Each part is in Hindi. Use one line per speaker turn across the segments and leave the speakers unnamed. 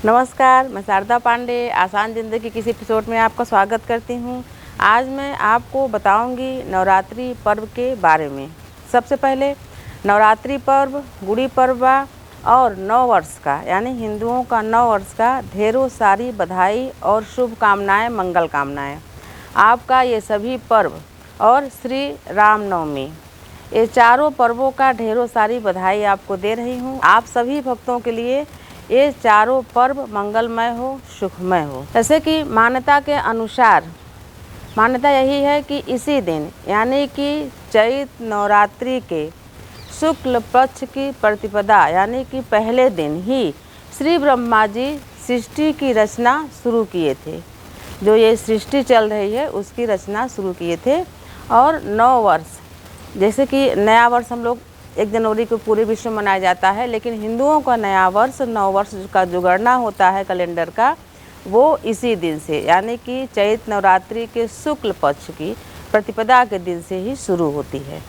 नमस्कार, मैं शारदा पांडे आसान ज़िंदगी किसी एपिसोड में आपका स्वागत करती हूँ। आज मैं आपको बताऊँगी नवरात्रि पर्व के बारे में। सबसे पहले नवरात्रि पर्व गुड़ी पड़वा और नव वर्ष का यानी हिंदुओं का नव वर्ष का ढेरों सारी बधाई और शुभकामनाएँ, मंगल कामनाएँ। आपका ये सभी पर्व और श्री रामनवमी, ये चारों पर्वों का ढेरों सारी बधाई आपको दे रही हूँ। आप सभी भक्तों के लिए ये चारों पर्व मंगलमय हो, सुखमय हो। जैसे कि मान्यता के अनुसार मान्यता यही है कि इसी दिन यानी कि चैत नवरात्रि के शुक्ल पक्ष की प्रतिपदा यानी कि पहले दिन ही श्री ब्रह्मा जी सृष्टि की रचना शुरू किए थे। जो ये सृष्टि चल रही है उसकी रचना शुरू किए थे। और नव वर्ष, जैसे कि नया वर्ष हम लोग 1 जनवरी को पूरे विश्व में मनाया जाता है, लेकिन हिंदुओं का नया वर्ष नव वर्ष का जो गणना होता है कैलेंडर का, वो इसी दिन से यानी कि चैत नवरात्रि के शुक्ल पक्ष की प्रतिपदा के दिन से ही शुरू होती है।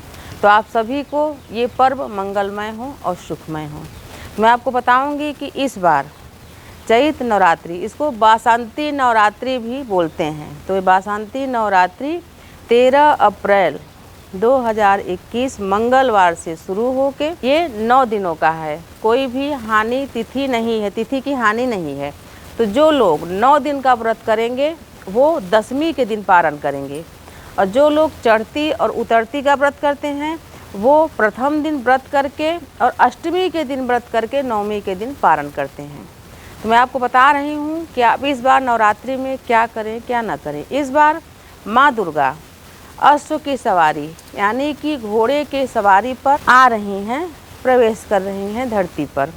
तो आप सभी को ये पर्व मंगलमय हो और सुखमय हो। मैं आपको बताऊंगी कि इस बार चैत नवरात्रि, इसको बासंती नवरात्रि भी बोलते हैं। तो ये बासंती नवरात्रि 13 अप्रैल 2021 मंगलवार से शुरू होके ये 9 दिनों का है। कोई भी हानि तिथि नहीं है, तिथि की हानि नहीं है। तो जो लोग 9 दिन का व्रत करेंगे वो दशमी के दिन पारण करेंगे, और जो लोग चढ़ती और उतरती का व्रत करते हैं वो प्रथम दिन व्रत करके और अष्टमी के दिन व्रत करके नवमी के दिन पारण करते हैं। तो मैं आपको बता रही हूँ कि आप इस बार नवरात्रि में क्या करें क्या ना करें। इस बार माँ दुर्गा अश्व की सवारी यानी कि घोड़े के सवारी पर आ रही हैं, प्रवेश कर रही हैं धरती पर,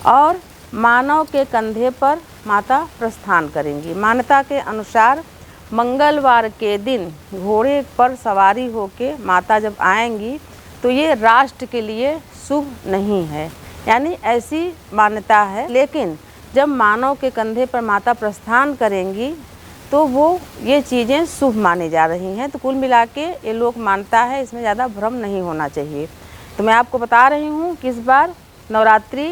और मानव के कंधे पर माता प्रस्थान करेंगी। मान्यता के अनुसार मंगलवार के दिन घोड़े पर सवारी होके माता जब आएंगी तो ये राष्ट्र के लिए शुभ नहीं है, यानी ऐसी मान्यता है। लेकिन जब मानव के कंधे पर माता प्रस्थान करेंगी तो वो ये चीज़ें शुभ मानी जा रही हैं। तो कुल मिला के ये लोग मानता है, इसमें ज़्यादा भ्रम नहीं होना चाहिए। तो मैं आपको बता रही हूँ कि इस बार नवरात्रि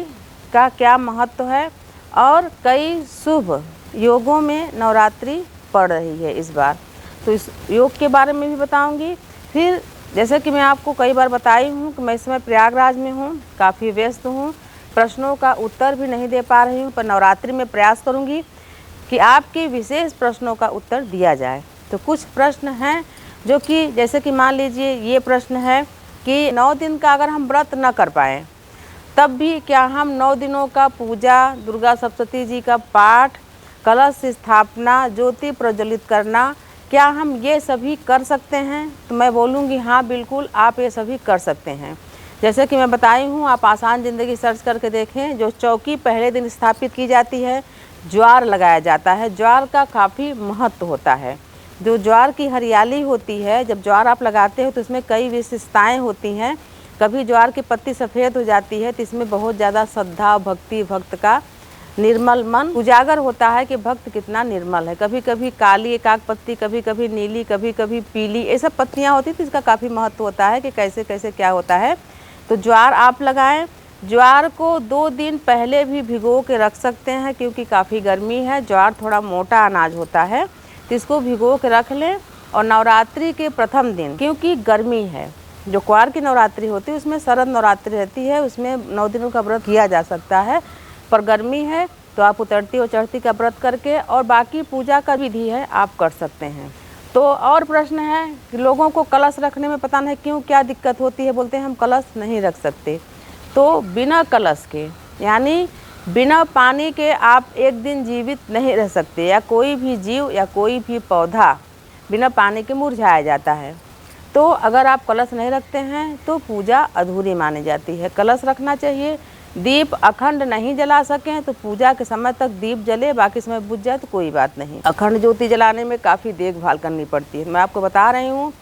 का क्या महत्व है, और कई शुभ योगों में नवरात्रि पड़ रही है इस बार। तो इस योग के बारे में भी बताऊँगी। फिर जैसे कि मैं आपको कई बार बताई हूँ कि मैं इस समय प्रयागराज में हूँ, काफ़ी व्यस्त हूँ, प्रश्नों का उत्तर भी नहीं दे पा रही हूँ, पर नवरात्रि में प्रयास करूँगी कि आपके विशेष प्रश्नों का उत्तर दिया जाए। तो कुछ प्रश्न हैं जो कि जैसे कि मान लीजिए ये प्रश्न है कि 9 दिन का अगर हम व्रत न कर पाएँ तब भी क्या हम 9 दिनों का पूजा, दुर्गा सप्तशती जी का पाठ, कलश स्थापना, ज्योति प्रज्वलित करना, क्या हम ये सभी कर सकते हैं? तो मैं बोलूँगी हाँ बिल्कुल आप ये सभी कर सकते हैं। जैसे कि मैं बताई हूँ, आप आसान ज़िंदगी सर्च करके देखें। जो चौकी पहले दिन स्थापित की जाती है, ज्वार लगाया जाता है। ज्वार का काफ़ी महत्व होता है। जो ज्वार की हरियाली होती है, जब ज्वार आप लगाते हो तो इसमें कई विशेषताएं होती हैं। कभी ज्वार की पत्ती सफ़ेद हो जाती है तो इसमें बहुत ज़्यादा श्रद्धा भक्ति, भक्त का निर्मल मन उजागर होता है कि भक्त कितना निर्मल है। कभी कभी काली एकाक पत्ती, कभी कभी नीली, कभी कभी पीली, ये सब पत्तियाँ होती तो इसका काफ़ी महत्व होता है कि कैसे कैसे क्या होता है। तो ज्वार आप लगाएं। ज्वार को 2 दिन पहले भी भिगो के रख सकते हैं, क्योंकि काफ़ी गर्मी है। ज्वार थोड़ा मोटा अनाज होता है तो इसको भिगो के रख लें। और नवरात्रि के प्रथम दिन, क्योंकि गर्मी है, जो क्वार की नवरात्रि होती है उसमें शरद नवरात्रि रहती है, उसमें 9 दिनों का व्रत किया जा सकता है, पर गर्मी है तो आप उतरती और चढ़ती का व्रत करके और बाकी पूजा का विधि है आप कर सकते हैं। तो और प्रश्न है कि लोगों को कलश रखने में पता नहीं क्यों क्या दिक्कत होती है, बोलते हैं हम कलश नहीं रख सकते। तो बिना कलश के यानी बिना पानी के आप एक दिन जीवित नहीं रह सकते, या कोई भी जीव या कोई भी पौधा बिना पानी के मुरझाया जाता है। तो अगर आप कलश नहीं रखते हैं तो पूजा अधूरी मानी जाती है। कलश रखना चाहिए। दीप अखंड नहीं जला सकें तो पूजा के समय तक दीप जले, बाकी समय बुझ जाए तो कोई बात नहीं। अखंड ज्योति जलाने में काफ़ी देखभाल करनी पड़ती है। मैं आपको बता रही हूँ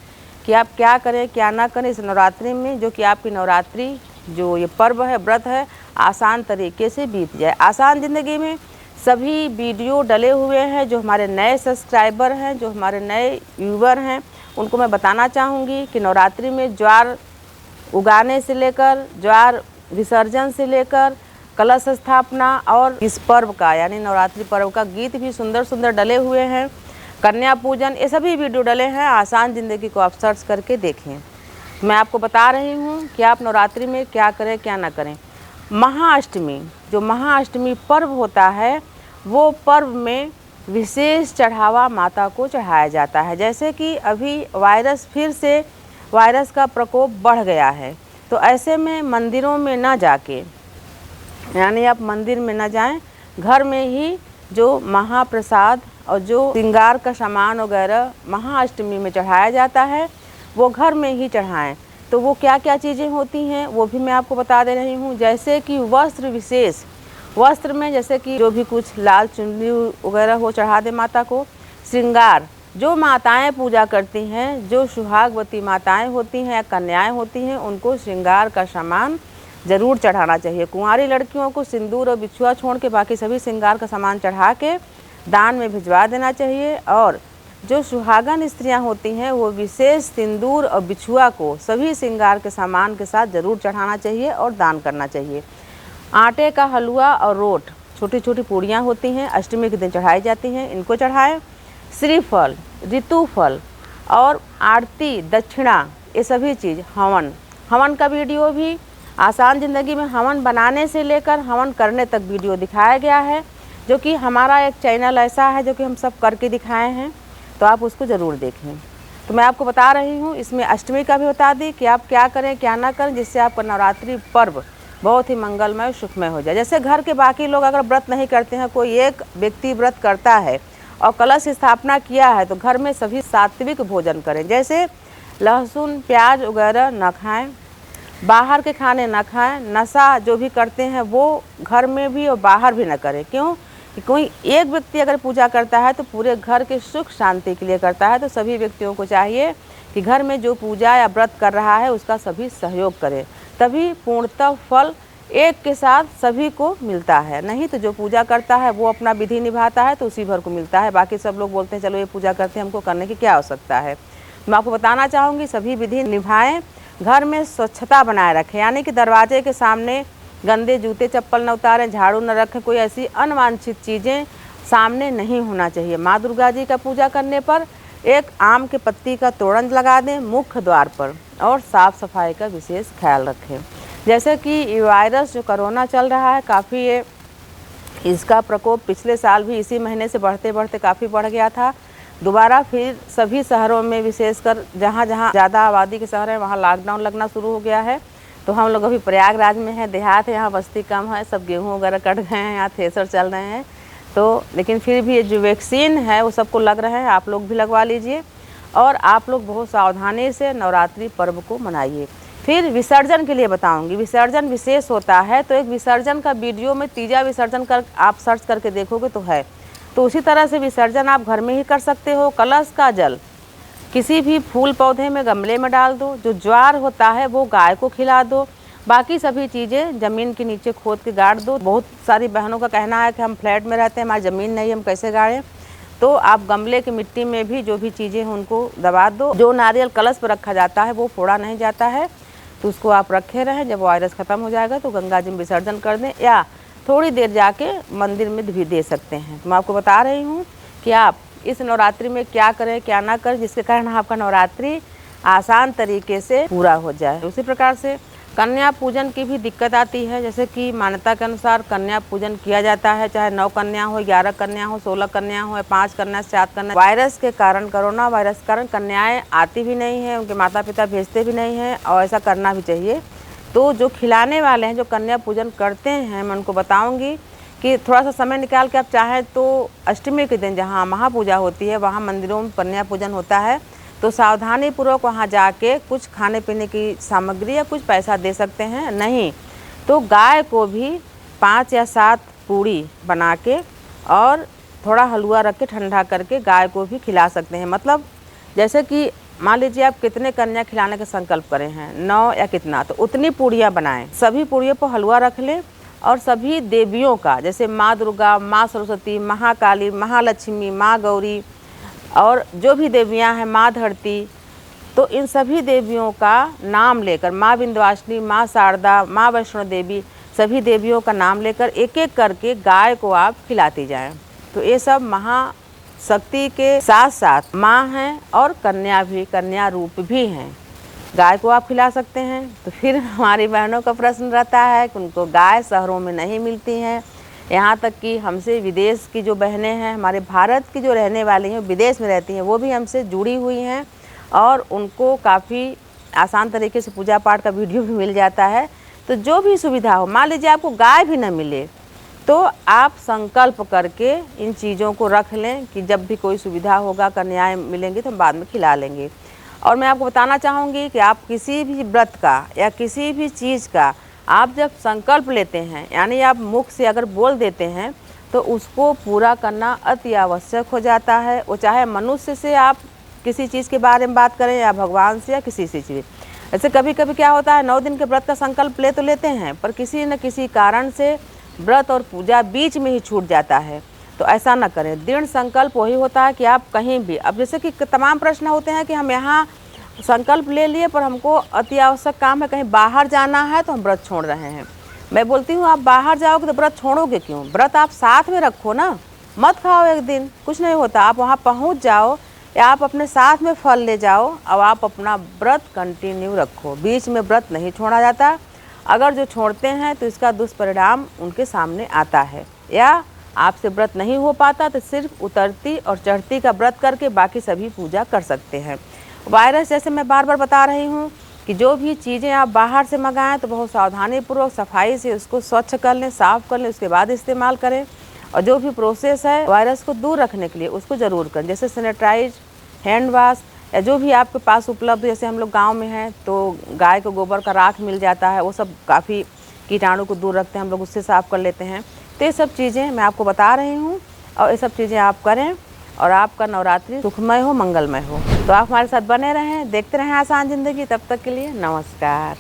कि आप क्या करें क्या ना करें इस नवरात्रि में, जो कि आपकी नवरात्रि जो ये पर्व है, व्रत है, आसान तरीके से बीत जाए। आसान ज़िंदगी में सभी वीडियो डले हुए हैं। जो हमारे नए सब्सक्राइबर हैं, जो हमारे नए व्यूवर हैं, उनको मैं बताना चाहूँगी कि नवरात्रि में ज्वार उगाने से लेकर, ज्वार विसर्जन से लेकर, कलश स्थापना और इस पर्व का यानी नवरात्रि पर्व का गीत भी सुंदर सुंदर डले हुए हैं। कन्या पूजन, ये सभी वीडियो डले हैं। आसान ज़िंदगी को आप सर्च करके देखें। मैं आपको बता रही हूँ कि आप नवरात्रि में क्या करें क्या ना करें। महाअष्टमी, जो महाअष्टमी पर्व होता है, वो पर्व में विशेष चढ़ावा माता को चढ़ाया जाता है। जैसे कि अभी फिर से वायरस का प्रकोप बढ़ गया है, तो ऐसे में मंदिरों में ना जाके, यानी आप मंदिर में ना जाएं, घर में ही जो महाप्रसाद और जो श्रृंगार का सामान वगैरह महाअष्टमी में चढ़ाया जाता है वो घर में ही चढ़ाएं। तो वो क्या क्या चीज़ें होती हैं वो भी मैं आपको बता दे रही हूँ। जैसे कि वस्त्र, विशेष वस्त्र में जैसे कि जो भी कुछ लाल चुन्नी वगैरह हो चढ़ा दे माता को। श्रृंगार, जो माताएं पूजा करती हैं, जो सुहागवती माताएं होती हैं या कन्याएं होती हैं, उनको श्रृंगार का सामान ज़रूर चढ़ाना चाहिए। कुंवारी लड़कियों को सिंदूर और बिछुआ छोड़ के बाकी सभी श्रृंगार का सामान चढ़ा के दान में भिजवा देना चाहिए। और जो सुहागन स्त्रियां होती हैं वो विशेष सिंदूर और बिछुआ को सभी श्रृंगार के सामान के साथ ज़रूर चढ़ाना चाहिए और दान करना चाहिए। आटे का हलवा और रोट, छोटी छोटी पूड़ियाँ होती हैं, अष्टमी के दिन चढ़ाई जाती हैं, इनको चढ़ाएं। श्रीफल, ऋतुफल और आरती, दक्षिणा, ये सभी चीज़। हवन का वीडियो भी आसान ज़िंदगी में हवन बनाने से लेकर हवन करने तक वीडियो दिखाया गया है, जो कि हमारा एक चैनल ऐसा है जो कि हम सब करके दिखाए हैं, तो आप उसको ज़रूर देखें। तो मैं आपको बता रही हूँ, इसमें अष्टमी का भी बता दी कि आप क्या करें क्या ना करें, जिससे आपका नवरात्रि पर्व बहुत ही मंगलमय सुखमय हो जाए। जैसे घर के बाकी लोग अगर व्रत नहीं करते हैं, कोई एक व्यक्ति व्रत करता है और कलश स्थापना किया है, तो घर में सभी सात्विक भोजन करें। जैसे लहसुन प्याज वगैरह न खाएं, बाहर के खाने न खाएं, नशा जो भी करते हैं वो घर में भी और बाहर भी न करें। क्यों? कि कोई एक व्यक्ति अगर पूजा करता है तो पूरे घर के सुख शांति के लिए करता है। तो सभी व्यक्तियों को चाहिए कि घर में जो पूजा या व्रत कर रहा है उसका सभी सहयोग करें, तभी पूर्णतः फल एक के साथ सभी को मिलता है। नहीं तो जो पूजा करता है वो अपना विधि निभाता है तो उसी भर को मिलता है, बाकी सब लोग बोलते हैं चलो ये पूजा करते हैं, हमको करने की क्या आवश्यकता है। मैं आपको बताना चाहूँगी सभी विधि निभाएं। घर में स्वच्छता बनाए रखें, यानी कि दरवाजे के सामने गंदे जूते चप्पल न उतारें, झाड़ू न रखें, कोई ऐसी अनवांछित चीज़ें सामने नहीं होना चाहिए। माँ दुर्गा जी का पूजा करने पर एक आम के पत्ती का तोरण लगा दें मुख्य द्वार पर और साफ़ सफाई का विशेष ख्याल रखें। जैसे कि ये वायरस जो कोरोना चल रहा है, काफ़ी इसका प्रकोप पिछले साल भी इसी महीने से बढ़ते बढ़ते काफ़ी बढ़ गया था। दोबारा फिर सभी शहरों में, विशेषकर जहाँ जहाँ ज़्यादा आबादी के शहर हैं वहाँ लॉकडाउन लगना शुरू हो गया है। तो हम लोग अभी प्रयागराज में हैं, देहात है, यहाँ बस्ती कम है, सब गेहूँ वगैरह कट गए हैं, यहाँ थ्रेसर चल रहे हैं। तो लेकिन फिर भी ये जो वैक्सीन है वो सबको लग रहे हैं, आप लोग भी लगवा लीजिए और आप लोग बहुत सावधानी से नवरात्रि पर्व को मनाइए। फिर विसर्जन के लिए बताऊंगी, विसर्जन विशेष होता है। तो एक विसर्जन का वीडियो में तीजा विसर्जन कर आप सर्च करके देखोगे तो है। तो उसी तरह से विसर्जन आप घर में ही कर सकते हो। कलश का जल किसी भी फूल पौधे में, गमले में डाल दो। जो ज्वार होता है वो गाय को खिला दो। बाकी सभी चीज़ें ज़मीन के नीचे खोद के गाड़ दो। बहुत सारी बहनों का कहना है कि हम फ्लैट में रहते हैं, हमारी ज़मीन नहीं, हम कैसे गाड़ें। तो आप गमले की मिट्टी में भी जो भी चीज़ें हैं उनको दबा दो। जो नारियल कलश पर रखा जाता है वो फोड़ा नहीं जाता है, तो उसको आप रखे रहें। जब वायरस ख़त्म हो जाएगा तो गंगा जी में विसर्जन कर दें, या थोड़ी देर जाके मंदिर में भी दे सकते हैं। तो मैं आपको बता रही हूँ कि आप इस नवरात्रि में क्या करें क्या ना करें, जिसके कारण आपका नवरात्रि आसान तरीके से पूरा हो जाए। उसी प्रकार से कन्या पूजन की भी दिक्कत आती है। जैसे कि मान्यता के अनुसार कन्या पूजन किया जाता है, चाहे 9 कन्या हो, 11 कन्या हो, 16 कन्या हो, 5 कन्या, 7 कन्या। वायरस के कारण, कोरोना वायरस के कारण कन्याएँ आती भी नहीं हैं, उनके माता पिता भेजते भी नहीं हैं, और ऐसा करना भी चाहिए। तो जो खिलाने वाले हैं, जो कन्या पूजन करते हैं, मैं उनको बताऊँगी कि थोड़ा सा समय निकाल के आप चाहें तो अष्टमी के दिन जहाँ महापूजा होती है वहाँ मंदिरों में कन्या पूजन होता है, तो सावधानी पूर्वक वहाँ जाके कुछ खाने पीने की सामग्री या कुछ पैसा दे सकते हैं। नहीं तो गाय को भी 5 या 7 पूड़ी बना के और थोड़ा हलवा रख के ठंडा करके गाय को भी खिला सकते हैं। मतलब जैसे कि मान लीजिए आप कितने कन्या खिलाने का संकल्प करें हैं, 9 या कितना, तो उतनी पूड़ियाँ बनाएं। सभी पूड़ियों पर हलवा रख लें और सभी देवियों का, जैसे माँ दुर्गा, माँ सरस्वती, महाकाली, महालक्ष्मी, माँ गौरी और जो भी देवियाँ हैं, माँ धरती, तो इन सभी देवियों का नाम लेकर, माँ विंध्यवासिनी, माँ शारदा, माँ वैष्णो देवी, सभी देवियों का नाम लेकर एक एक करके गाय को आप खिलाती जाएं। तो ये सब महाशक्ति के साथ साथ माँ हैं और कन्या भी, कन्या रूप भी हैं। गाय को आप खिला सकते हैं। तो फिर हमारी बहनों का प्रश्न रहता है कि उनको गाय शहरों में नहीं मिलती हैं। यहाँ तक कि हमसे विदेश की जो बहनें हैं, हमारे भारत की जो रहने वाली हैं, विदेश में रहती हैं, वो भी हमसे जुड़ी हुई हैं और उनको काफ़ी आसान तरीके से पूजा पाठ का वीडियो भी मिल जाता है। तो जो भी सुविधा हो, मान लीजिए आपको गाय भी न मिले तो आप संकल्प करके इन चीज़ों को रख लें कि जब भी कोई सुविधा होगा, कन्याएँ मिलेंगी तो हम बाद में खिला लेंगे। और मैं आपको बताना चाहूँगी कि आप किसी भी व्रत का या किसी भी चीज़ का आप जब संकल्प लेते हैं, यानी आप मुख से अगर बोल देते हैं, तो उसको पूरा करना अति आवश्यक हो जाता है। वो चाहे मनुष्य से आप किसी चीज़ के बारे में बात करें या भगवान से या किसी से चीज़। ऐसे कभी कभी क्या होता है, 9 दिन के व्रत का संकल्प ले तो लेते हैं, पर किसी न किसी कारण से व्रत और पूजा बीच में ही छूट जाता है। तो ऐसा न करें। दृढ़ संकल्प वही होता है कि आप कहीं भी, अब जैसे कि तमाम प्रश्न होते हैं कि हम यहाँ संकल्प ले लिए पर हमको अति आवश्यक काम है, कहीं बाहर जाना है तो हम व्रत छोड़ रहे हैं। मैं बोलती हूँ आप बाहर जाओगे तो व्रत छोड़ोगे क्यों? व्रत आप साथ में रखो ना, मत खाओ एक दिन, कुछ नहीं होता। आप वहाँ पहुँच जाओ या आप अपने साथ में फल ले जाओ और आप अपना व्रत कंटिन्यू रखो। बीच में व्रत नहीं छोड़ा जाता। अगर जो छोड़ते हैं तो इसका दुष्परिणाम उनके सामने आता है, या आपसे व्रत नहीं हो पाता तो सिर्फ उतरती और चढ़ती का व्रत करके बाकी सभी पूजा कर सकते हैं। वायरस, जैसे मैं बार बार बता रही हूँ कि जो भी चीज़ें आप बाहर से मंगाएं तो बहुत सावधानीपूर्वक सफाई से उसको स्वच्छ कर लें, साफ़ कर लें, उसके बाद इस्तेमाल करें। और जो भी प्रोसेस है वायरस को दूर रखने के लिए उसको ज़रूर करें, जैसे सैनिटाइज, हैंड वाश या जो भी आपके पास उपलब्ध। जैसे हम लोग गाँव में हैं तो गाय को गोबर का राख मिल जाता है, वो सब काफ़ी कीटाणु को दूर रखते हैं, हम लोग उससे साफ़ कर लेते हैं। तो ये सब चीज़ें मैं आपको बता रही हूँ और ये सब चीज़ें आप करें और आपका नवरात्रि सुखमय हो, मंगलमय हो। तो आप हमारे साथ बने रहें, देखते रहें आसान ज़िंदगी। तब तक के लिए नमस्कार।